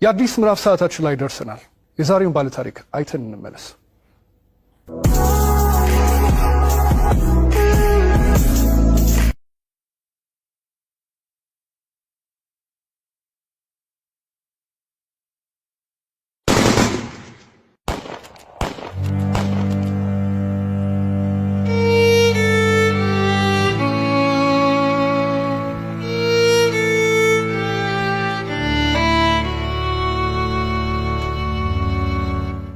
የአዲስ ምዕራፍ ሰዓታችን ላይ ደርሰናል። የዛሬውን ባለ ታሪክ አይተን እንመለስ።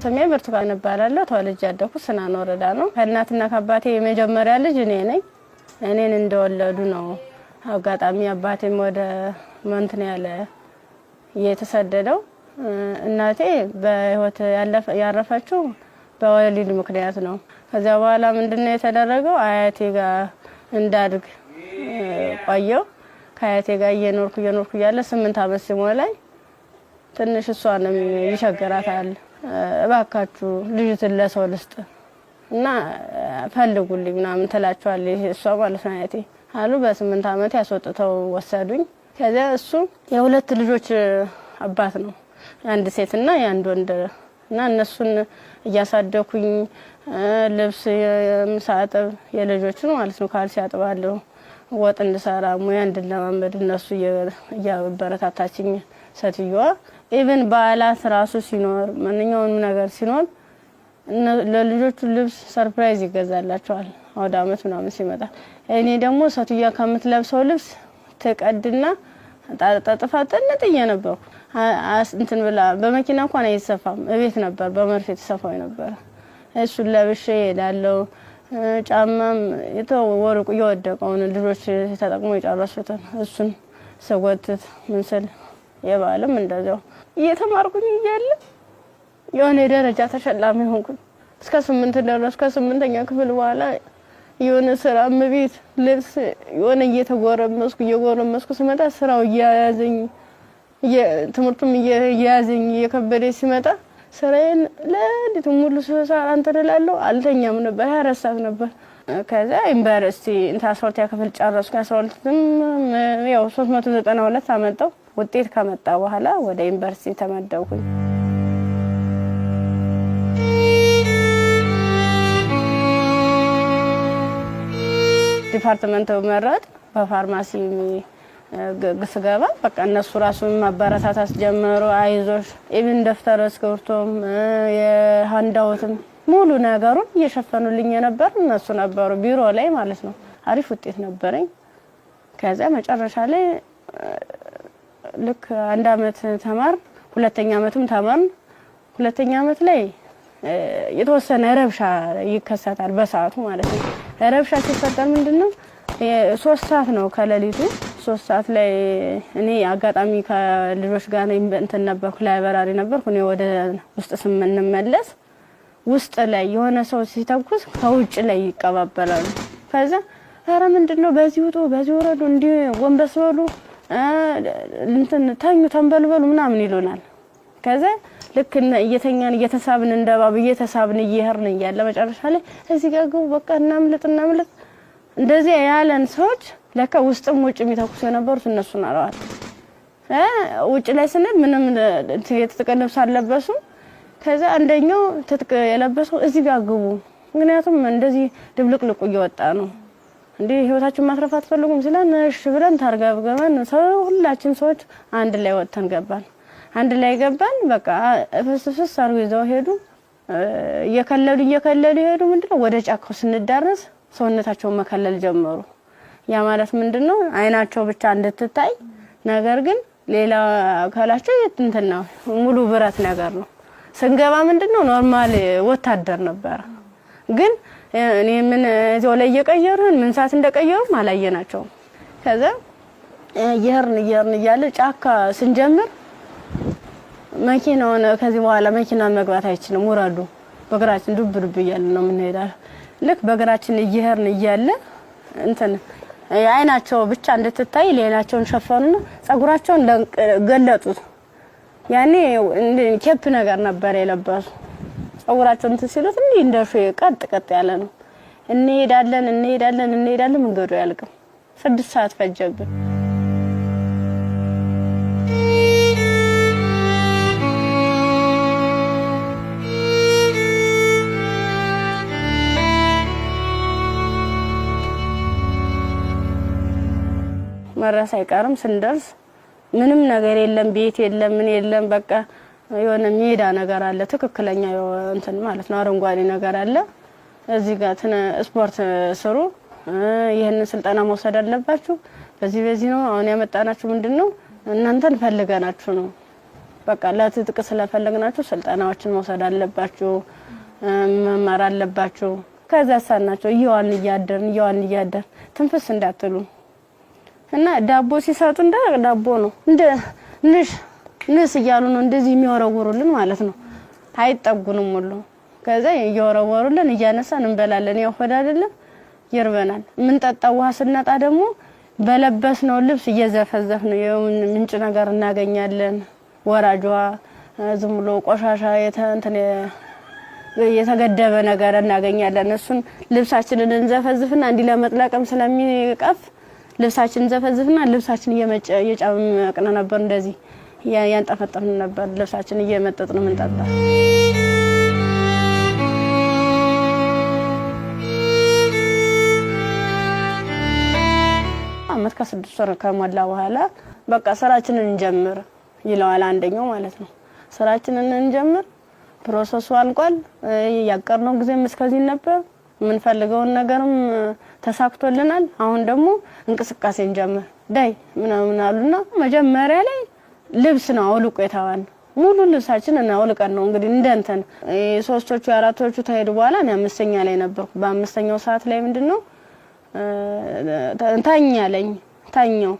ስሜ ብርቱካን እባላለሁ። ተወልጄ ያደኩት ስናን ወረዳ ነው። ከእናትና ከአባቴ የመጀመሪያ ልጅ እኔ ነኝ። እኔን እንደወለዱ ነው አጋጣሚ አባቴም ወደ መንትን ያለ የተሰደደው። እናቴ በህይወት ያረፈችው በወሊድ ምክንያት ነው። ከዚያ በኋላ ምንድነው የተደረገው? አያቴ ጋር እንዳድግ ቆየው። ከአያቴ ጋር እየኖርኩ ያለ 8 አመት ሲሞላኝ ትንሽ እሷንም ይቸግራታል። እባካችሁ ልጅቱን ለሰው ልስጥ እና ፈልጉልኝ ምናምን ትላቸዋለች እሷ ማለት ነው አያቴ አሉ። በ8 አመት ያስወጥተው ወሰዱኝ። ከዛ እሱ የሁለት ልጆች አባት ነው፣ አንድ ሴትና አንድ ወንድ እና እነሱን እያሳደኩኝ ልብስ የምሳጠብ የልጆችን ማለት ነው ካልሲ ያጥባለሁ፣ ወጥ እንድሰራ ሙያ እንድለማመድ እነሱ እያበረታታችኝ ሴትዮዋ ኢቭን በዓላት ራሱ ሲኖር ማንኛውንም ነገር ሲኖር ለልጆቹ ልብስ ሰርፕራይዝ ይገዛላቸዋል አውደ አመት ምናምን ሲመጣ። እኔ ደግሞ ሴትዮዋ ከምትለብሰው ልብስ ተቀድና ጣጣጣፋ ጥንጥዬ ነበርኩ። እንትን ብላ በመኪና እንኳን አይሰፋም፣ እቤት ነበር በመርፌ ተሰፋው ነበር። እሱን ለብሼ ሄዳለሁ። ጫማም የተወረቁ የወደቀውን ልጆች ተጠቅሞ የጨረሱትን እሱን ሰጎትት ምንስል የባለም እንደዛው እየተማርኩኝ እያለ የሆነ ደረጃ ተሸላሚ ሆንኩኝ። እስከ 8 ደረስኩ። ከ8ኛ ክፍል በኋላ የሆነ ስራ ምቢት ልብስ የሆነ እየጎረመስኩ ስመጣ ስራው እያያዘኝ ትምህርቱም እያያዘኝ እየከበደ ሲመጣ ስራዬን ለሊት ሙሉ ሰዓት አንተደላለሁ አልተኛም ነበር። 24 ሰዓት ነበር። ከዛ ዩኒቨርሲቲ እንታስወርት ያከፈል ጨረስኩ። 12ም ያው 392 አመጣው። ውጤት ከመጣ በኋላ ወደ ዩኒቨርሲቲ ተመደብኩኝ። ዲፓርትመንት መረጥ በፋርማሲ ግስገባ በቃ እነሱ ራሱን ማበረታታት ጀመሩ። አይዞሽ ኢቭን ደፍተር እስክሪብቶም የሃንዳውትም ሙሉ ነገሩን እየሸፈኑልኝ ነበር እነሱ ነበሩ ቢሮ ላይ ማለት ነው። አሪፍ ውጤት ነበረኝ። ከዛ መጨረሻ ላይ ልክ 1 አመት ተማር፣ 2ኛ አመትም ተማር። 2ኛ አመት ላይ የተወሰነ ረብሻ ይከሰታል በሰዓቱ ማለት ነው። ረብሻ ሲፈጠር ምንድነው 3 ሰዓት ነው ከሌሊቱ 3 ሰዓት ላይ እኔ አጋጣሚ ከልጆች ጋር እንትን ነበርኩ፣ ላይብራሪ ነበርኩ። እኔ ወደ ውስጥ ስንመለስ ውስጥ ላይ የሆነ ሰው ሲተኩስ ከውጭ ላይ ይቀባበላሉ። ከዛ ኧረ ምንድነው በዚህ ውጡ በዚህ ወረዱ እንዲ ወንበስ በሉ እንትን ታኙ ተንበልበሉ ምናምን ይሉናል። ከዛ ልክ እየተኛን እየተሳብን እንደባብ እየተሳብን እየሄርን እያለ መጨረሻ ላይ እዚህ ጋር ግቡ በቃ እናምልጥ እንደዚህ ያለን ሰዎች ለካ ውስጥም ውጭ የሚተኩሱ የነበሩት እነሱ ናቸው። ውጭ ላይ ስንል ምንም የተቀለብስ አለበሱ። ከዛ አንደኛው ትጥቅ የለበሰው እዚህ ጋር ግቡ፣ ምክንያቱም እንደዚህ ድብልቅልቁ እየወጣ ነው እንዴ ህይወታችሁን ማትረፍ አትፈልጉም ሲለን እሺ ብለን ታርጋብገመን ሁላችን ሰዎች አንድ ላይ ወጥተን ገባን። አንድ ላይ ገባን። በቃ ፍስፍስ አርገው ይዘው ሄዱ። እየከለሉ ሄዱ። ምንድነው ወደ ጫካው ስንዳረስ ሰውነታቸውን መከለል ጀመሩ። ያ ማለት ምንድነው አይናቸው ብቻ እንድትታይ ነገር ግን ሌላ አካላቸው እንትን ነው ሙሉ ብረት ነገር ነው። ስንገባ ምንድነው ኖርማል ወታደር ነበር። ግን እኔ ምን እዚያው ላይ እየቀየሩን ምን ሰዓት እንደቀየሩ ማላየናቸው። ከዛ እየሄርን እያለ ጫካ ስንጀምር መኪናውን ከዚህ በኋላ መኪና መግባት አይችልም ወራዱ በእግራችን ዱብ እያለ ነው የምንሄዳው። ልክ በእግራችን እየሄርን እያለ እንትን አይናቸው ብቻ እንድትታይ ሌላቸውን ሸፈኑና ጸጉራቸውን ገለጡት። ያኔ ኬፕ ነገር ነበር የለበሱ። ጸጉራቸውን እንትን ሲሉት እንደሽ ቀጥ ያለ ነው። እንሄዳለን መንገዱ ያልቅም። 6 ሰዓት ፈጀብን። መረስ አይቀርም ስንደርስ ምንም ነገር የለም ቤት የለም ምን የለም በቃ የሆነ ሜዳ ነገር አለ ትክክለኛ እንትን ማለት ነው አረንጓዴ ነገር አለ እዚህ ጋር ስፖርት ስሩ ይሄንን ስልጠና መውሰድ አለባችሁ በዚህ ነው አሁን ያመጣናችሁ ምንድነው እናንተን ፈልገናችሁ ነው በቃ ለትጥቅ ስለፈለግናችሁ ስልጠናዎችን መውሰድ አለባችሁ መማር አለባችሁ ከዛ ሳናቸው ይዋን እያደር ትንፍስ እንዳትሉ እና ዳቦ ሲሰጡ እንደ ዳቦ ነው እንደ ንስ ይያሉ ነው እንደዚህ የሚወረወሩልን ማለት ነው አይጠጉንም ሁሉ ከዛ ይወረወሩልን እያነሳን እንበላለን ያው ሆድ አይደለም ይርበናል ምን ጠጣው ውሃ ስናጣ ደግሞ በለበስነው ልብስ እየዘፈዘፍን ምንጭ ነገር እናገኛለን ወራጇ ዝም ብሎ ቆሻሻ የተገደበ ነገር እናገኛለን እሱን ልብሳችንን እንዘፈዝፍና እንዲ ለመጥለቅም ስለሚቀፍ ልብሳችንን ዘፈዝፍና ልብሳችን እየጫመቅን ነበር እንደዚህ ያንጠፈጠፍን ነበር ልብሳችን እየመጠጥን ምንጠጣ አመት ከ6 ወር ከሞላ በኋላ በቃ ስራችንን እንጀምር ይለዋል አንደኛው ማለት ነው ስራችንን እንጀምር ፕሮሰሱ አልቋል ያቀርነው ጊዜም እስከዚህ ነበር ምን ፈልገውን ነገርም ተሳክቶልናል አሁን ደግሞ እንቅስቃሴ እንጀምር ዳይ ምናምን አሉና መጀመሪያ ላይ ልብስ ነው አውልቆ የታዋን ሙሉ ልብሳችን እና አውልቀን ነው እንግዲህ እንደንተን ሶስቶቹ አራቶቹ ተሄዱ በኋላ እኔ አምስተኛ ላይ ነበርኩ በአምስተኛው ሰዓት ላይ ምንድነው ታኛው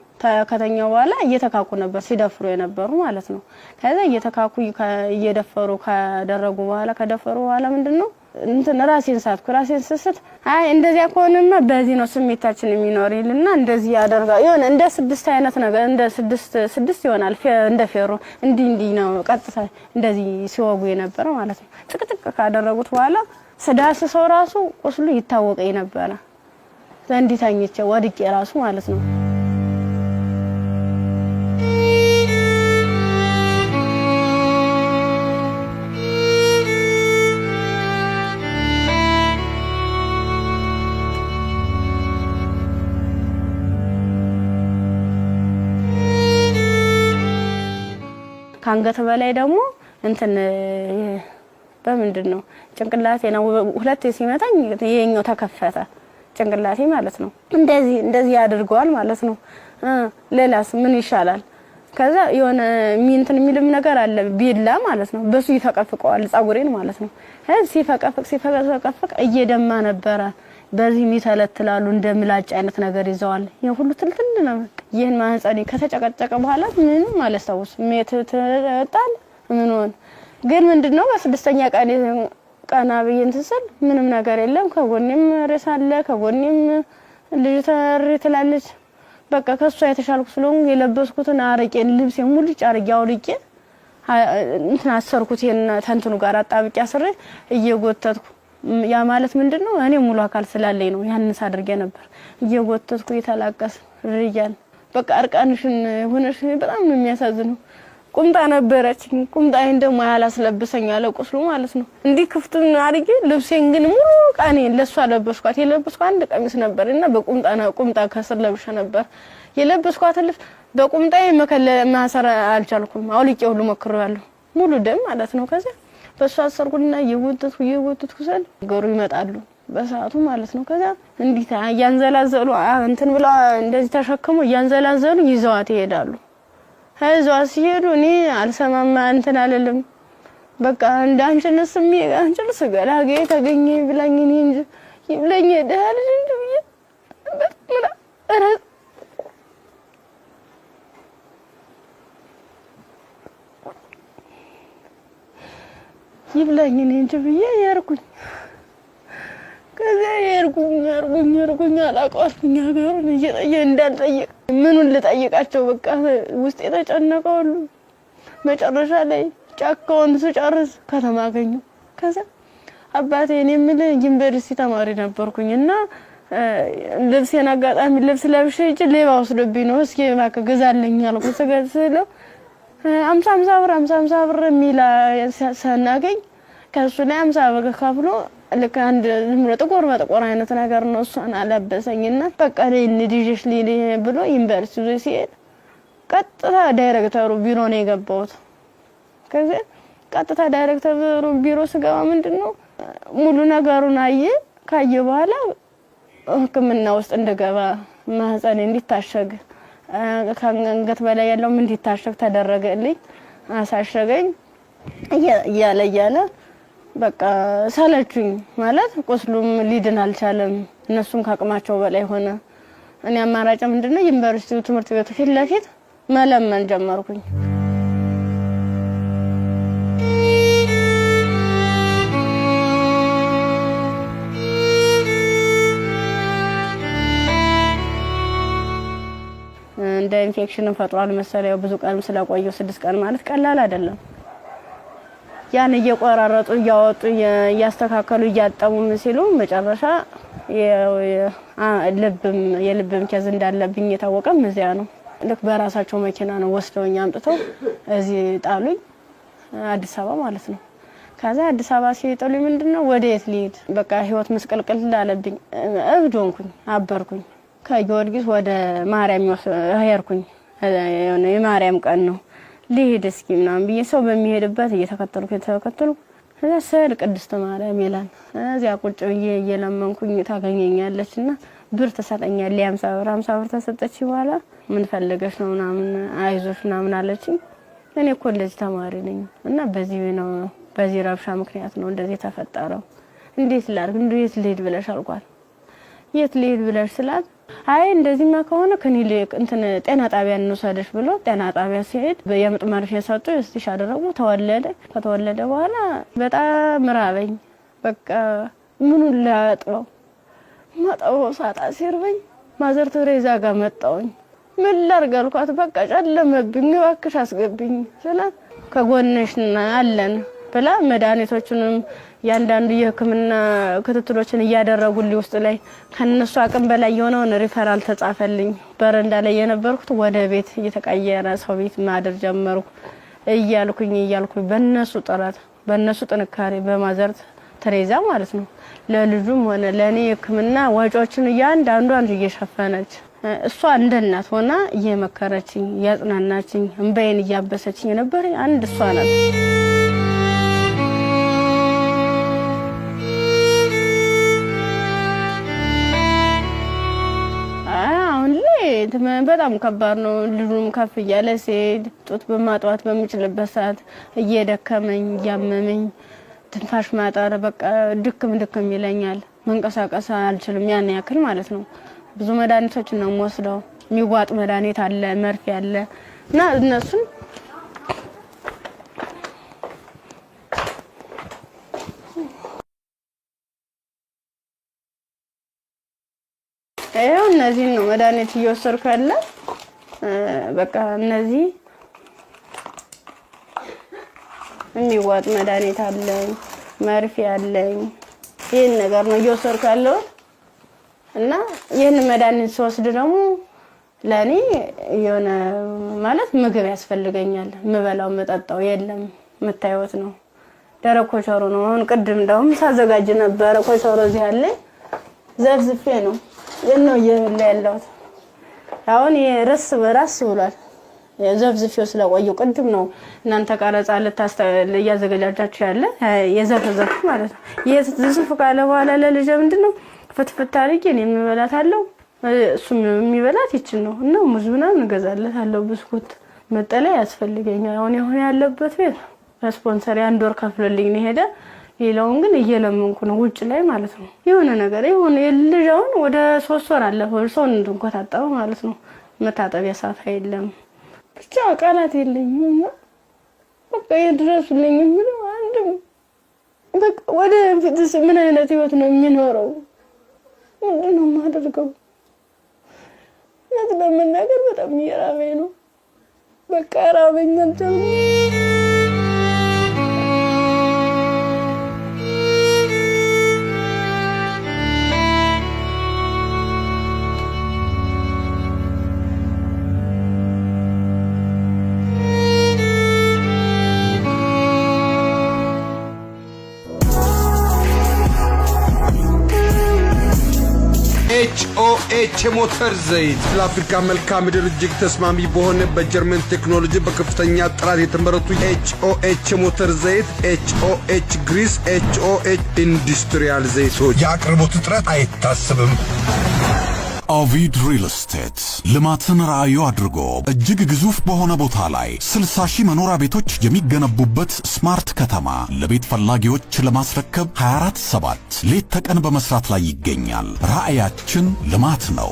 ከተኛው በኋላ እየተካኩ ነበር ሲደፍሩ የነበሩ ማለት ነው ከዛ እየተካኩ እየደፈሩ ካደረጉ በኋላ ከደፈሩ በኋላ ምንድነው እንትን ራሴን ስስት አይ እንደዚያ ከሆነማ በዚህ ነው ስሜታችን የሚኖርልና እንደዚህ ያደርጋ ይሆነ እንደ 6 አይነት ነገር እንደ 6 ይሆናል እንደ ፌሮ እንዲ ነው ቀጥታ እንደዚህ ሲወጉ የነበረ ማለት ነው ጥቅጥቅ ካደረጉት በኋላ ስዳስ ሰው ራሱ ቁስሉ ይታወቀኝ ነበር ዘንዲታኝቼ ወድቄ ራሱ ማለት ነው ካንገት በላይ ደግሞ እንትን በምንድነው ጭንቅላቴ ነው ሁለቴ ሲመታኝ የኛው ተከፈተ ጭንቅላቴ ማለት ነው እንደዚህ ያድርገዋል ማለት ነው ሌላስ ምን ይሻላል ከዛ የሆነ ሚንትን የሚልም ነገር አለ ቢላ ማለት ነው በሱ ይፈቀፍቀዋል ጻጉሬን ማለት ነው ሲፈቀፍቅ እየደማ ነበረ በዚህ ሚተለትላሉ እንደምላጭ አይነት ነገር ይዘዋል የሁሉ ትልትል ነው ይሄን ማህፀኔ ከተጨቀጨቀ በኋላ ምንም ማለስታውስ ሜትተጣል ምን ሆነ ግን ምንድነው በስድስተኛ ቀና በየን ተሰል ምንም ነገር የለም ከጎኔም ረሳለ ከጎኔም ልጅ ተርትላለች በቃ ከሷ የተሻልኩ ስለሆነ የለበስኩትን አረቄን ልብስ ሙሉ ጫርጊያው ልቄ እንትን አሰርኩት ተንትኑ ጋር አጣብቂያ አስሬ እየጎተትኩ ያ ማለት ምንድነው እኔ ሙሉ አካል ስላለኝ ነው ያንስ አድርጌ ነበር እየጎተትኩ የተላቀስ ርያል በቃ አርቃንሽን ሆነሽ በጣም ነው የሚያሳዝነው ቁምጣ ነበረችኝ ቁምጣዬን ደግሞ ያላስለብሰኝ ያለ ቁስሉ ማለት ነው እንዲ ክፍቱን አድርጌ ልብሴን ግን ሙሉ ቃኔ ለሷ ለበስኳት የለበስኳት አንድ ቀሚስ ነበርና ቁምጣ ከስር ለብሼ ነበር የለበስኳት ልብስ በቁምጣዬ ማሰር አልቻልኩም አውልቄ ሁሉ ሞክሬያለሁ ሙሉ ደም ማለት ነው ከዛ በሷ አሰርኩና የወተትኩ ሰል ገሩ ይመጣሉ በሰዓቱ ማለት ነው ከዛ እንዲታ ያንዘላዘሉ እንትን ብላ እንደዚህ ተሸክሙ ያንዘላዘሉ ይዘዋት ይሄዳሉ ሀይዟ ሲሄዱ እኔ አልሰማማ እንትን አለልም በቃ እንዳንችንስ አንችልስ ገላጌ ተገኘ ብላኝ እኔ እንጂ ይብለኝ ደህል እንጂ በጣም ይብለኝ እኔ እንጂ ብዬ ያርኩኝ ከዛ ያርኩኝ አላቋልኩኝ ሀገሩን እንዳልጠየቅ ምኑን ልጠይቃቸው በቃ ውስጥ የተጨነቀው መጨረሻ ላይ ጫካውን ስጨርስ ከተማ አገኘሁ ከዛ አባቴ እኔ ምን ዩኒቨርሲቲ ተማሪ ነበርኩኝና ልብሴን አጋጣሚ ልብስ ለብሼ እጅ ሌባ ወስዶብኝ ነው እስኪ እባክህ ገዛልኝ አልኩት ስለው 50 ብር ሚላ ሰናገኝ ከሱ ላይ 50 ብር ከፍሎ ልክ አንድ ጥቁር በጥቁር አይነት ነገር ነው እሷን አለበሰኝና በቃ ለንዲጅሽ ሊሊ ብሎ ዩኒቨርሲቲ ሲሄድ ቀጥታ ዳይሬክተሩ ቢሮ ነው የገባሁት። ከዚህ ቀጥታ ዳይሬክተሩ ቢሮ ስገባ ምንድነው ሙሉ ነገሩን ካየ በኋላ ህክምና ውስጥ እንደገባ ማህፀን እንዲታሸግ ከአንገት በላይ ያለው ምን እንዲታሸግ ተደረገልኝ። አሳሸገኝ እያለ በቃ ሰለቹኝ ማለት ቁስሉም ሊድን አልቻለም። እነሱም ካቅማቸው በላይ ሆነ። እኔ አማራጭ ምንድነው ዩኒቨርሲቲው ትምህርት ቤቱ ፊት ለፊት መለመን ጀመርኩኝ። እንደ ኢንፌክሽን ፈጥሯል መሰለኝ ብዙ ቀን ስለቆየው 6 ቀን ማለት ቀላል አይደለም። ያን እየቆራረጡ እያወጡ እያስተካከሉ እያጠሙ ሲሉ መጨረሻ የልብም ኬዝ እንዳለብኝ የታወቀም እዚያ ነው። ልክ በራሳቸው መኪና ነው ወስደውኝ አምጥተው እዚህ ጣሉኝ፣ አዲስ አበባ ማለት ነው። ከዛ አዲስ አበባ ሲጥሉኝ ምንድነው ወዴት ልሂድ በቃ ህይወት መስቀልቅል ላለብኝ እብድ ሆንኩኝ፣ አበርኩኝ። ከጊዮርጊስ ወደ ማርያም ሄድኩኝ። የማርያም ቀን ነው ልሂድ እስኪ ምናምን ብዬ ሰው በሚሄድበት እየተከተልኩ እዛ ስዕል ቅድስት ማርያም ይላል። እዚያ ቁጭ ብዬ እየለመንኩኝ ታገኘኛለችና ብር ተሰጠኛለች። 50 ብር ተሰጠች። በኋላ ምን ፈልገሽ ነው ምናምን አይዞሽ ምናምን አለችኝ። እኔ እኮ እንደዚህ ተማሪ ነኝ እና በዚህ ረብሻ ምክንያት ነው እንደዚህ ተፈጠረው። እንዴት ላድርግ እንዴት ልሂድ ብለሽ አልኳት። የት ልሂድ ብለሽ ስላት አይ እንደዚህማ ከሆነ ከኒልክ ጤና ጣቢያ እንወሰደሽ ብሎ ጤና ጣቢያ ሲሄድ የምጥ መርፌ ሰጡ። እስቲሽ አደረጉ። ከተወለደ በኋላ በጣም ራበኝ። በቃ ምኑን ማጣው ሳጣ ሲርበኝ ማዘር ተሬዛ ጋር መጣሁኝ። ምን ላድርግ አልኳት። በቃ ጨለመብኝ፣ እባክሽ አስገብኝ ስላት ከጎንሽ አለን ብላ መድኃኒቶቹንም ያንዳንዱ የህክምና ክትትሎችን እያደረጉልኝ ውስጥ ላይ ከነሱ አቅም በላይ የሆነውን ሪፈራል ተጻፈልኝ። በረንዳ ላይ የነበርኩት ወደ ቤት እየተቀየረ ሰው ቤት ማደር ጀመርኩ። እያልኩኝ በእነሱ ጥረት በእነሱ ጥንካሬ በማዘር ተሬዛ ማለት ነው ለልጁም ሆነ ለኔ ህክምና ወጪዎችን ያንዳንዷን እየሸፈነች እሷ እንደ እናት ሆና እየመከረችኝ እያጽናናችኝ እንባዬን እያበሰችኝ ነበር። አንድ እሷ ናት። በጣም ከባድ ነው። ልጁም ከፍ እያለ ሲሄድ ጡት በማጥዋት በሚችልበት ሰዓት እየደከመኝ እያመመኝ ትንፋሽ ማጠር በቃ ድክም ይለኛል። መንቀሳቀስ አልችልም ያን ያክል ማለት ነው። ብዙ መድኃኒቶችን ነው የምወስደው። የሚዋጥ መድኃኒት አለ፣ መርፌ አለ እና እነሱን እነዚህ ነው መድኃኒት እየወሰድኩ ያለ። በቃ እነዚህ የሚዋጥ መድኃኒት አለኝ፣ መርፌ አለኝ። ይሄን ነገር ነው እየወሰድኩ ያለው እና ይሄን መድኃኒት ስወስድ ደግሞ ለኔ የሆነ ማለት ምግብ ያስፈልገኛል። ምበላው መጠጣው የለም። መታየት ነው ደረቅ ኮቸሮ ነው። አሁን ቅድም እንደውም ሳዘጋጅ ነበር ኮቸሮ እዚህ አለ ዘፍዝፌ ነው የነው ያለው። አሁን የራስ በራስ ብሏል። የዘፍዝፊው ስለቆየው ቅድም ነው እናንተ ቀረጻ ያዘጋጃችሁ ያለ የዘፍዘፍ ማለት ነው። የዘፍዝፍ ካለ በኋላ ለልጅ ምንድነው ፍትፍት አድርጌ እኔ የምበላታለሁ እሱም የሚበላት ይችል ነው እና ሙዝ ምናምን እገዛለታለሁ። ብስኩት መጠለያ ያስፈልገኛል። አሁን ያለበት ቤት ስፖንሰር አንድ ወር ከፍሎልኝ ነው ሄደ። ሌላውን ግን እየለመንኩ ነው ውጭ ላይ ማለት ነው። የሆነ ነገር የሆነ ልጅውን ወደ 3 ወር አለፈው ሰው እንድንቆጣጣው ማለት ነው። መታጠቢያ ሳፋ የለም ብቻ ቃላት የለኝም። በቃ ይድረሱልኝ ምን አንድም በቃ ወደ ፊትስ ምን አይነት ህይወት ነው የሚኖረው? ምንድነው የማደርገው? ለምን ነገር በጣም እየራበኝ ነው። በቃ ራበኝ አልቻልኩም። ኤች ሞተር ዘይት ለአፍሪካ መልክዓ ምድር እጅግ ተስማሚ በሆነ በጀርመን ቴክኖሎጂ በከፍተኛ ጥራት የተመረቱ ኤች ሞተር ዘይት፣ ኤች ግሪስ፣ ኤች ኢንዱስትሪያል ዘይቶች የአቅርቦት እጥረት አይታሰብም። ኦቪድ ሪል ስቴት ልማትን ራዕዩ አድርጎ እጅግ ግዙፍ በሆነ ቦታ ላይ 60,000 መኖሪያ ቤቶች የሚገነቡበት ስማርት ከተማ ለቤት ፈላጊዎች ለማስረከብ 24/7 ሌት ተቀን በመስራት ላይ ይገኛል። ራዕያችን ልማት ነው።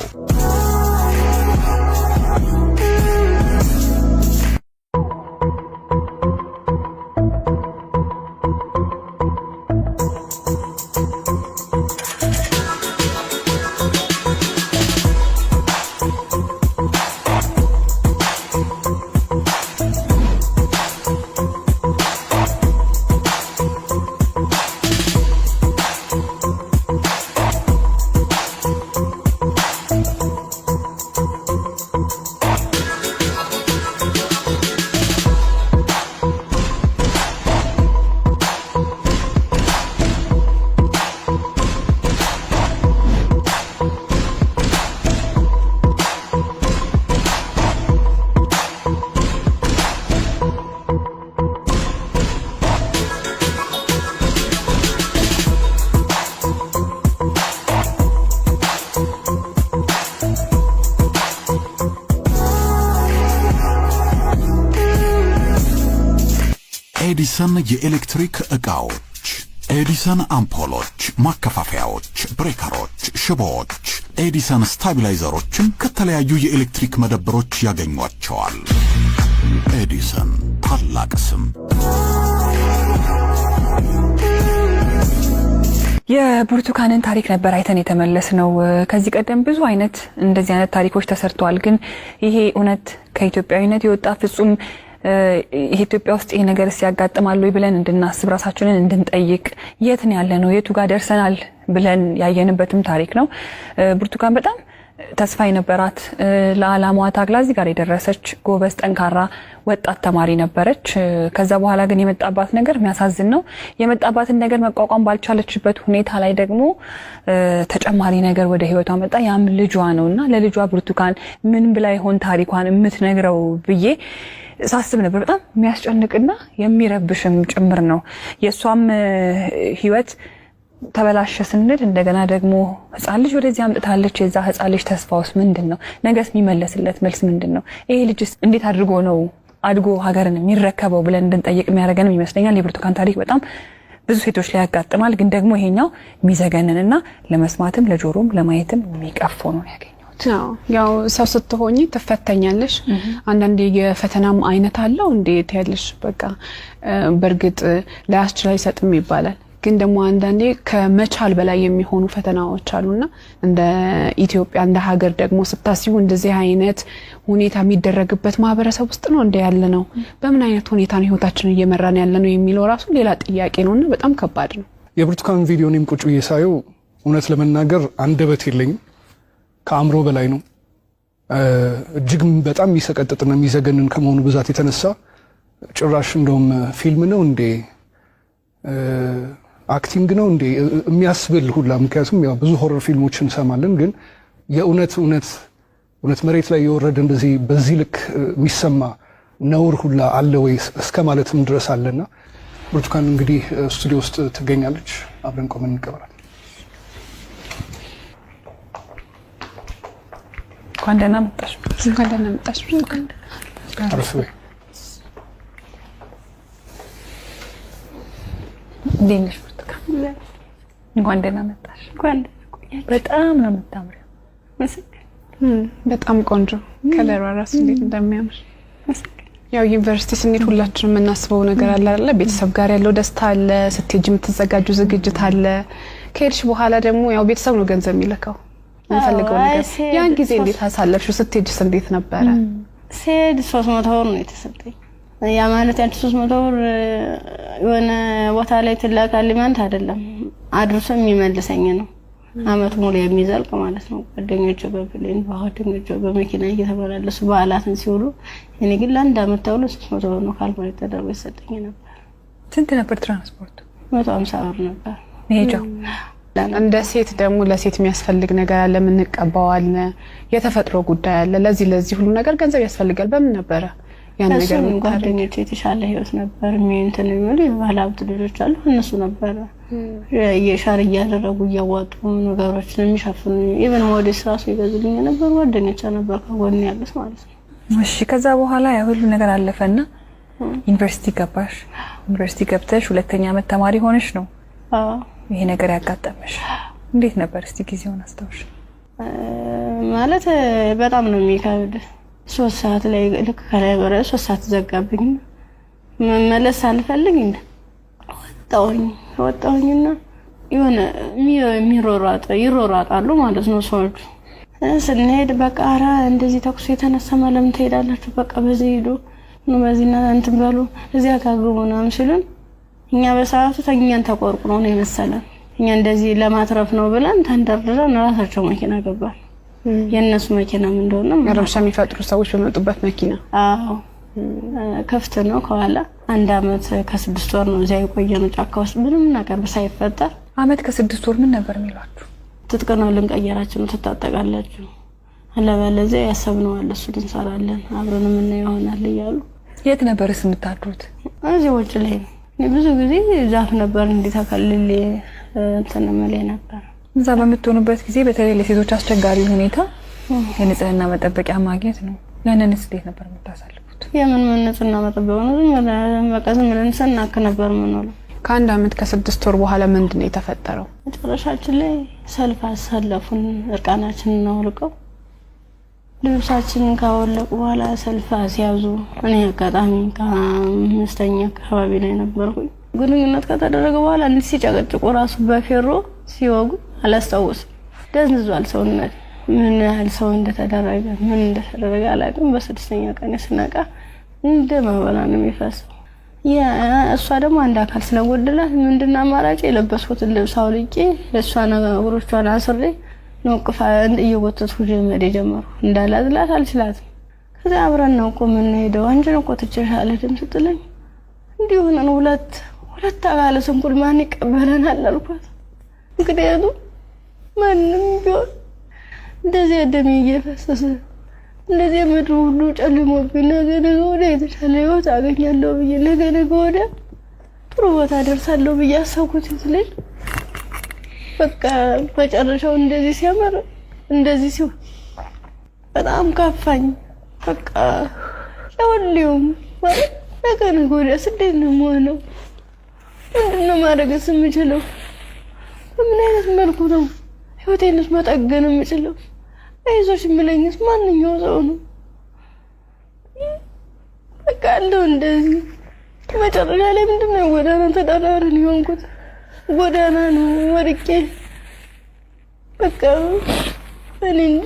ኤዲሰን የኤሌክትሪክ ዕቃዎች፣ ኤዲሰን አምፖሎች፣ ማከፋፈያዎች፣ ብሬከሮች፣ ሽቦዎች፣ ኤዲሰን ስታቢላይዘሮችን ከተለያዩ የኤሌክትሪክ መደብሮች ያገኟቸዋል። ኤዲሰን ታላቅ ስም። የብርቱካንን ታሪክ ነበር አይተን የተመለስነው። ከዚህ ቀደም ብዙ አይነት እንደዚህ አይነት ታሪኮች ተሰርተዋል። ግን ይሄ እውነት ከኢትዮጵያዊነት የወጣ ፍጹም ኢትዮጵያ ውስጥ ይሄ ነገር ሲያጋጥማል ወይ ብለን እንድናስብ ራሳችንን እንድንጠይቅ የት ነው ያለነው የቱ ጋር ደርሰናል ብለን ያየንበትም ታሪክ ነው። ብርቱካን በጣም ተስፋ የነበራት ለዓላማዋ ታግላ እዚህ ጋር የደረሰች ጎበዝ ጠንካራ ወጣት ተማሪ ነበረች። ከዛ በኋላ ግን የመጣባት ነገር የሚያሳዝን ነው። የመጣባትን ነገር መቋቋም ባልቻለችበት ሁኔታ ላይ ደግሞ ተጨማሪ ነገር ወደ ህይወቷ መጣ። ያም ልጇ ነውና ለልጇ ብርቱካን ምን ብላ ይሆን ታሪኳን የምትነግረው ብዬ ሳስብ ነበር። በጣም የሚያስጨንቅና የሚረብሽም ጭምር ነው። የሷም ህይወት ተበላሸ ስንል እንደገና ደግሞ ህፃን ልጅ ወደዚህ አምጥታለች። የዛ ህፃን ልጅ ተስፋውስ ምንድነው? ነገስ የሚመለስለት መልስ ምንድነው? ይሄ ልጅስ እንዴት አድርጎ ነው አድጎ ሀገርን የሚረከበው ብለን እንድንጠይቅ የሚያደርገንም ይመስለኛል። የብርቱካን ታሪክ በጣም ብዙ ሴቶች ላይ ያጋጥማል። ግን ደግሞ ይሄኛው የሚዘገንንና ለመስማትም ለጆሮም ለማየትም የሚቀፎ ነው ያገኘው። ያው ሰው ስትሆኚ ተፈተኛለሽ። አንዳንዴ የፈተናም አይነት አለው እንዴት ያለሽ በቃ በርግጥ ላያስችል አይሰጥም ይባላል። ግን ደግሞ አንዳንዴ ከመቻል በላይ የሚሆኑ ፈተናዎች አሉና እንደ ኢትዮጵያ እንደ ሀገር ደግሞ ስታስቡ እንደዚህ አይነት ሁኔታ የሚደረግበት ማህበረሰብ ውስጥ ነው እንደ ያለ ነው። በምን አይነት ሁኔታ ነው ህይወታችንን እየመራን ያለ ነው የሚለው ራሱ ሌላ ጥያቄ ነውና በጣም ከባድ ነው። የብርቱካን ቪዲዮንም ቁጭ ብዬ ሳየው እውነት ለመናገር አንደበት የለኝም። ከአእምሮ በላይ ነው። እጅግ በጣም የሚሰቀጥጥና የሚዘገንን ከመሆኑ ብዛት የተነሳ ጭራሽ እንደውም ፊልም ነው እንዴ አክቲንግ ነው እንዴ የሚያስብል ሁላ። ምክንያቱም ያው ብዙ ሆረር ፊልሞችን እንሰማለን፣ ግን የእውነት መሬት ላይ የወረደ እንደዚህ በዚህ ልክ የሚሰማ ነውር ሁላ አለ ወይ እስከ ማለትም ድረስ አለና ብርቱካን እንግዲህ ስቱዲዮ ውስጥ ትገኛለች። አብረን ቆመን እንቀበላለን። እንኳን ደህና መጣሽ። እንኳን ደህና መጣሽ። እንዴት ብርቱካን? እንኳን ደህና መጣሽ። በጣም ነው የምታምሪው። በጣም ቆንጆ ከለሯ ራሱ እንዴት እንደሚያምር። ያው ዩኒቨርሲቲ ስንሄድ ሁላችንም የምናስበው ነገር አለ አይደል? ቤተሰብ ጋር ያለው ደስታ አለ፣ ስትሄጂ የምትዘጋጁ ዝግጅት አለ። ከሄድሽ በኋላ ደግሞ ያው ቤተሰብ ነው ገንዘብ የሚልከው የምፈልገው ነገር። ያን ጊዜ እንዴት አሳለፍሽው? ስትሄጂስ እንዴት ነበረ? ስሄድ 300 ብር ነው የተሰጠኝ። ያ ማለት ያን 300 ብር የሆነ ቦታ ላይ ትላካልኝ ማለት አይደለም፣ አድርሶ የሚመልሰኝ ነው። አመት ሙሉ የሚዘልቅ ማለት ነው። ጓደኞቼ በፕሌን ጓደኞቼ በመኪና እየተመላለሱ በዓላትን ሲውሉ እኔ ግን ለአንድ አመት ተብሎ 300 ብር ነው ካልኩሌት ተደርጎ ይሰጠኝ ነበር። ስንት ነበር ትራንስፖርቱ? 150 ብር ነበር መሄጃው። እንደ ሴት ደግሞ ለሴት የሚያስፈልግ ነገር አለ፣ የምንቀባው አለ፣ የተፈጥሮ ጉዳይ አለ። ለዚህ ሁሉ ነገር ገንዘብ ያስፈልጋል። በምን ነበረ ያን ነገር? ጓደኞቼ የተሻለ ህይወት ነበር እንትን የሚሉ የባለሀብት ልጆች አሉ። እነሱ ነበረ የሻር እያደረጉ እያዋጡ ነገሮችን የሚሸፍኑ ኢቭን ሞዴስ ራሱ ይገዙልኝ ነበር። ጓደኞቼ ነበር ከጎን ያሉት ማለት ነው። እሺ ከዛ በኋላ ያ ሁሉ ነገር አለፈና ዩኒቨርሲቲ ገባሽ። ዩኒቨርሲቲ ገብተሽ ሁለተኛ ዓመት ተማሪ ሆነሽ ነው ይሄ ነገር ያጋጠመሽ። እንዴት ነበር እስቲ ጊዜውን አስታውሽ? ማለት በጣም ነው የሚከብድ። 3 ሰዓት ላይ ልክ ከላይ ወረ 3 ሰዓት ዘጋብኝ። መመለስ አልፈልግ እንደ ወጣሁኝና የሆነ ይሮራጣሉ ማለት ነው ሰዎች። ስንሄድ በቃ ኧረ እንደዚህ ተኩስ የተነሳ ለምን ትሄዳላችሁ? በቃ በዚህ ሄዱ ነው በዚህና እንትን በሉ እዚያ ካግቡ ምናምን ሲሉን እኛ በሰዓቱ ተኛን ተቆርቁረው ነው የመሰለን። እኛ እንደዚህ ለማትረፍ ነው ብለን ተንደርድረን ራሳቸው መኪና ገባን። የነሱ መኪና ምን እንደሆነ ረብሻ የሚፈጥሩ ሰዎች በመጡበት መኪና። አዎ ከፍተ ነው ከኋላ 1 አመት ከ6 ወር ነው እዚያ የቆየነው ጫካ ውስጥ ምንም ነገር ሳይፈጠር። አመት ከ6 ወር ምን ነበር የሚሏችሁ? ትጥቅ ነው ልንቀየራችሁ ነው ትታጠቃላችሁ፣ አለበለዚያ ያሰብነው አለ እሱ እንሰራለን አብረን ምን ይሆናል እያሉ። የት ነበርስ የምታድሩት? እዚህ ውጭ ላይ ብዙ ጊዜ ዛፍ ነበር እንዲተከልል እንትን መለ ነበር። እዛ በምትሆኑበት ጊዜ በተለይ ለሴቶች አስቸጋሪ ሁኔታ የንጽህና መጠበቂያ ማግኘት ነው። ያንንስ እንዴት ነበር የምታሳልፉት? የምን ንጽህና መጠበቂያ ነው? በቃ ዝም ብለን ስናክ ነበር የምንውለው። ከ1 አመት ከ6 ወር በኋላ ምንድነው የተፈጠረው? መጨረሻችን ላይ ሰልፍ አሳለፉን። እርቃናችንን አውልቀው ልብሳችንን ካወለቁ በኋላ ሰልፍ አስያዙ። እኔ አጋጣሚ ከ5ኛ አካባቢ ላይ ነበርኩኝ። ግንኙነት ከተደረገ በኋላ እንዴት ሲጨቀጭቁ ራሱ በፌሮ ሲወጉ አላስታውስም። ደንዝዟል ሰውነት። ምን ያህል ሰው እንደተደረገ ምን እንደተደረገ አላውቅም። በ6ኛ ቀን ስነቃ እንደ ማበላ ነው የሚፈሰው። እሷ ደግሞ አንድ አካል ስለጎደላት ምንድነው አማራጭ? የለበስኩትን ልብስ አውልቄ ለሷ ነገሮቿን አስሬ ነው ቅፋ እየወተትኩ ጀመር ጀመሩ። እንዳላዝላት አልችላትም። ከዛ አብረን ነው ምን ሄደው አንቺን እኮ ትችላለህ ስትለኝ እንዲሁ ነው ሁለት አካለ ስንኩል ማን ይቀበለናል አልኳት። ምክንያቱም ማንም ቢሆን እንደዚህ ደም እየፈሰሰ እንደዚህ ምድሩ ሁሉ ጨልሞብኝ ነገ ወዲያ የተሻለ ህይወት አገኛለሁ ብዬ ነገ ወዲያ ጥሩ ቦታ ደርሳለሁ ብዬ አሰብኩት ልጅ በቃ መጨረሻው እንደዚህ ሲያመር እንደዚህ ሲሆን በጣም ካፋኝ። በቃ ለሁሉም ማለት ነገ ወዲያ እንዴት ነው የምሆነው? ምንድነው ማድረግስ የምችለው? በምን አይነት መልኩ ነው ህይወቴንስ መጠገን የምችለው? አይዞሽ የሚለኝስ ማንኛው ሰው ነው? በቃ አለው እንደዚህ። መጨረሻ ላይ ምንድነው ጎዳና ተዳዳሪ የሆንኩት? ጎዳና ነው ወድቄ በቃ እኔ እንጂ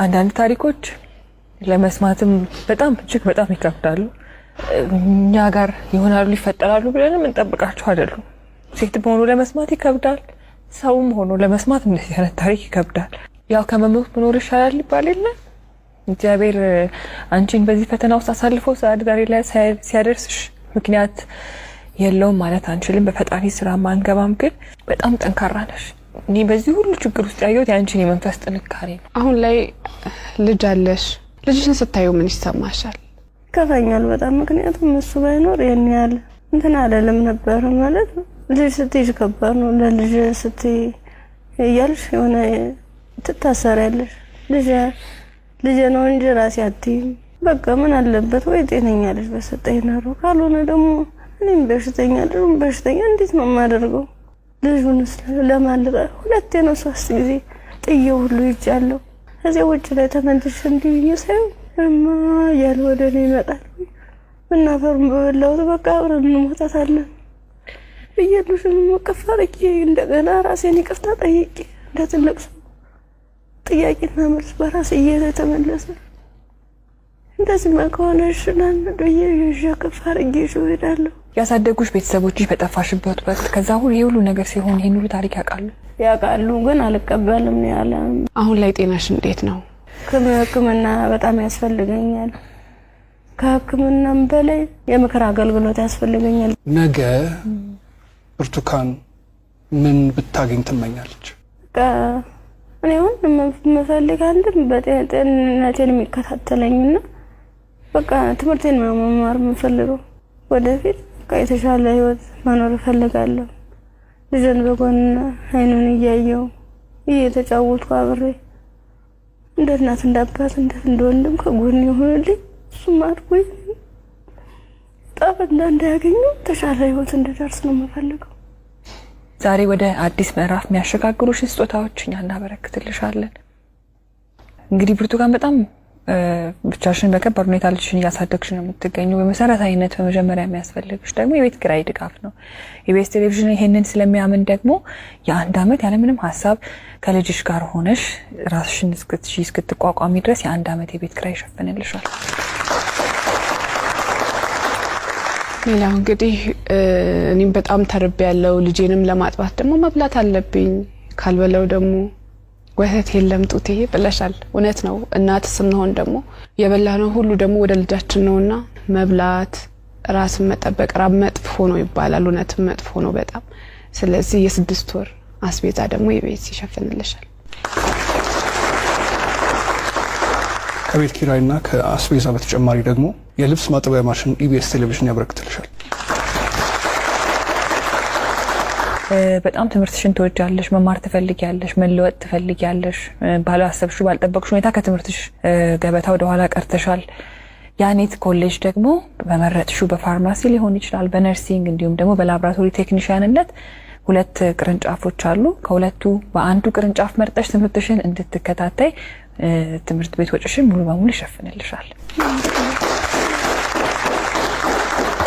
አንዳንድ ታሪኮች ለመስማትም በጣም እጅግ በጣም ይከብዳሉ። እኛ ጋር ይሆናሉ ይፈጠራሉ ብለንም እንጠብቃቸው አይደሉም። ሴት ሆኖ ለመስማት ይከብዳል፣ ሰውም ሆኖ ለመስማት እንደዚህ አይነት ታሪክ ይከብዳል። ያው ከመሞት መኖር ይሻላል ይባል የለ። እግዚአብሔር አንቺን በዚህ ፈተና ውስጥ አሳልፎ ዛሬ ላይ ሲያደርስሽ ምክንያት የለውም ማለት አንችልም። በፈጣሪ ስራ ማንገባም፣ ግን በጣም ጠንካራ ነሽ። እኔ በዚህ ሁሉ ችግር ውስጥ ያየሁት ያንቺን የመንፈስ ጥንካሬ ነው። አሁን ላይ ልጅ አለሽ። ልጅሽን ስታዩ ምን ይሰማሻል? ከፋኛል በጣም። ምክንያቱም እሱ ባይኖር ያን ያህል እንትን አይደለም ነበር ማለት ልጅ ስትይዥ ከባድ ነው። ለልጅ ስትይ እያልሽ የሆነ ትታሰሪያለሽ። ልጅ ነው እንጂ ራሴ አትይም። በቃ ምን አለበት ወይ ጤነኛ ልጅ በሰጠኝ ነው። ካልሆነ ደግሞ እኔም በሽተኛ እንዴት ነው የማደርገው? ልጁንስ ለማልቀ ሁለቴ ነው 3 ጊዜ ጥዬው ሁሉ ይጫለው። እዚያ ውጭ ላይ ተመልሼ እንዲህ ሳይው እማ ያለ ወደ እኔ ይመጣል። እናፈሩን በበላሁት በቃ አብረን እንሞታታለን ብዬልሽም መቀፋረቂ እንደገና ራሴን ይቅርታ ጠይቄ እንደ ትልቅ ሰው ጥያቄና መልስ በራሴ እየተመለሰ እንደዚህ ከሆነ ሽናን ደየ ከፋረቂ ይሽውዳለሁ። ያሳደጉሽ ቤተሰቦችሽ በጠፋሽበት ወቅት ከዛ ሁሉ ነገር ሲሆን ይሄን ሁሉ ታሪክ ያውቃሉ፣ ግን አልቀበልም ነው ያለ። አሁን ላይ ጤናሽ እንዴት ነው? ሕክምና በጣም ያስፈልገኛል። ከሕክምናም በላይ የምክር አገልግሎት ያስፈልገኛል። ነገ ብርቱካን ምን ብታገኝ ትመኛለች? እኔ አሁን የምፈልግ አንድም በጤንነቴን የሚከታተለኝና በቃ ትምህርቴን መማር የምፈልገው ወደፊት የተሻለ ህይወት መኖር እፈልጋለሁ። ልጅን በጎን አይኑን እያየው እየተጫወትኩ አብሬ እንደ እናት እንደ አባት እንደ ወንድም ከጎን ይሆንልኝ። እሱም አድጎኝ ጠብ እንዳያገኙ ተሻለ ህይወት እንድደርስ ነው የምፈልገው። ዛሬ ወደ አዲስ ምዕራፍ የሚያሸጋግሩሽ ስጦታዎች እኛ እናበረክትልሻለን። እንግዲህ ብርቱካን በጣም ብቻሽን በከባድ ሁኔታ ልጅሽን እያሳደግሽ ነው የምትገኘው። በመሰረታዊነት በመጀመሪያ የሚያስፈልግሽ ደግሞ የቤት ኪራይ ድጋፍ ነው። ኢቢኤስ ቴሌቪዥን ይሄንን ስለሚያምን ደግሞ የ1 ዓመት ያለምንም ሀሳብ ከልጅሽ ጋር ሆነሽ ራስሽን እስክትቋቋሚ ድረስ የ1 ዓመት የቤት ኪራይ ይሸፍንልሻል። ሌላው እንግዲህ እኔም በጣም ተርቤያለሁ። ልጄንም ለማጥባት ደግሞ መብላት አለብኝ። ካልበለው ደግሞ ወተት የለም ጡቴ ብለሻል። እውነት ነው። እናት ስንሆን ደግሞ የበላነው ሁሉ ደግሞ ወደ ልጃችን ነውና መብላት፣ ራስን መጠበቅ ራብ መጥፎ ነው ይባላል። እውነትም መጥፎ ነው በጣም። ስለዚህ የ6 ወር አስቤዛ ደግሞ የቤት ይሸፍንልሻል። ከቤት ኪራይና ከአስቤዛ በተጨማሪ ደግሞ የልብስ ማጠቢያ ማሽን ኢቢኤስ ቴሌቪዥን ያበረክትልሻል። በጣም ትምህርትሽን ትወጃለሽ፣ መማር ትፈልጊያለሽ፣ መለወጥ ትፈልጊያለሽ። ባላሰብሽው ባልጠበቅሽው ሁኔታ ከትምህርትሽ ገበታ ወደ ኋላ ቀርተሻል። ያኔት ኮሌጅ ደግሞ በመረጥሽው በፋርማሲ ሊሆን ይችላል፣ በነርሲንግ እንዲሁም ደግሞ በላቦራቶሪ ቴክኒሻንነት 2 ቅርንጫፎች አሉ። ከሁለቱ በአንዱ ቅርንጫፍ መርጠሽ ትምህርትሽን እንድትከታተይ ትምህርት ቤት ወጪሽን ሙሉ በሙሉ ይሸፍንልሻል።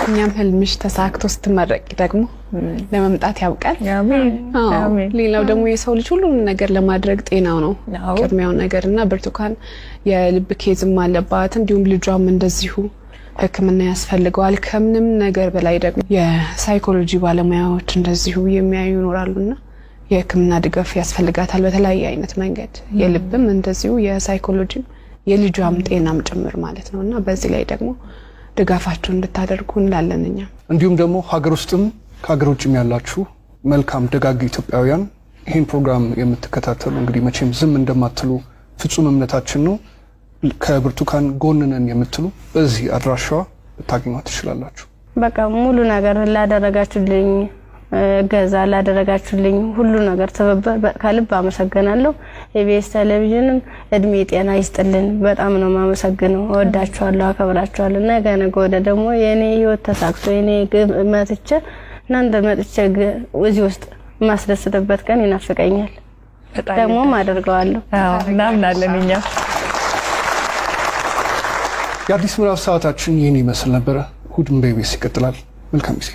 እኛም ህልምሽ ተሳክቶ ስትመረቂ ደግሞ ለመምጣት ያብቃል። አሜን። ሌላው ደግሞ የሰው ልጅ ሁሉ ነገር ለማድረግ ጤናው ነው ቅድሚያው ነገርና ብርቱካን የልብ ኬዝም አለባት፣ እንዲሁም ልጇም እንደዚሁ ሕክምና ያስፈልገዋል። ከምንም ነገር በላይ ደግሞ የሳይኮሎጂ ባለሙያዎች እንደዚሁ የሚያዩ ይኖራሉና የሕክምና ድጋፍ ያስፈልጋታል በተለያየ አይነት መንገድ። የልብም እንደዚሁ የሳይኮሎጂም የልጇም ጤናም ጭምር ማለት ነውና በዚህ ላይ ደግሞ ድጋፋችሁን እንድታደርጉ እንላለንኛ። እንዲሁም ደግሞ ሀገር ውስጥም ከሀገር ውጭም ያላችሁ መልካም ደጋግ ኢትዮጵያውያን ይህን ፕሮግራም የምትከታተሉ እንግዲህ መቼም ዝም እንደማትሉ ፍጹም እምነታችን ነው። ከብርቱካን ጎን ነን የምትሉ በዚህ አድራሻዋ ልታገኟት ትችላላችሁ። በቃ ሙሉ ነገር ላደረጋችሁልኝ ገዛ ላደረጋችሁልኝ ሁሉ ነገር ተበበ ከልብ አመሰግናለሁ። ኢቢኤስ ቴሌቪዥንም እድሜ ጤና ይስጥልን። በጣም ነው ማመሰግነው። ወዳችኋለሁ፣ አከብራችኋለሁ። ነገ ወደ ደግሞ የኔ ህይወት ተሳክቶ የኔ መጥቼ እናንተ መጥቼ እዚህ ውስጥ ማስደስተበት ቀን ይናፍቀኛል። ደግሞ አደርገዋለሁ። እናምናለን እኛ። የአዲስ ምዕራፍ ሰዓታችን ይህን ይመስል ነበረ። እሑድም በኢቢኤስ ይቀጥላል። መልካም ጊዜ።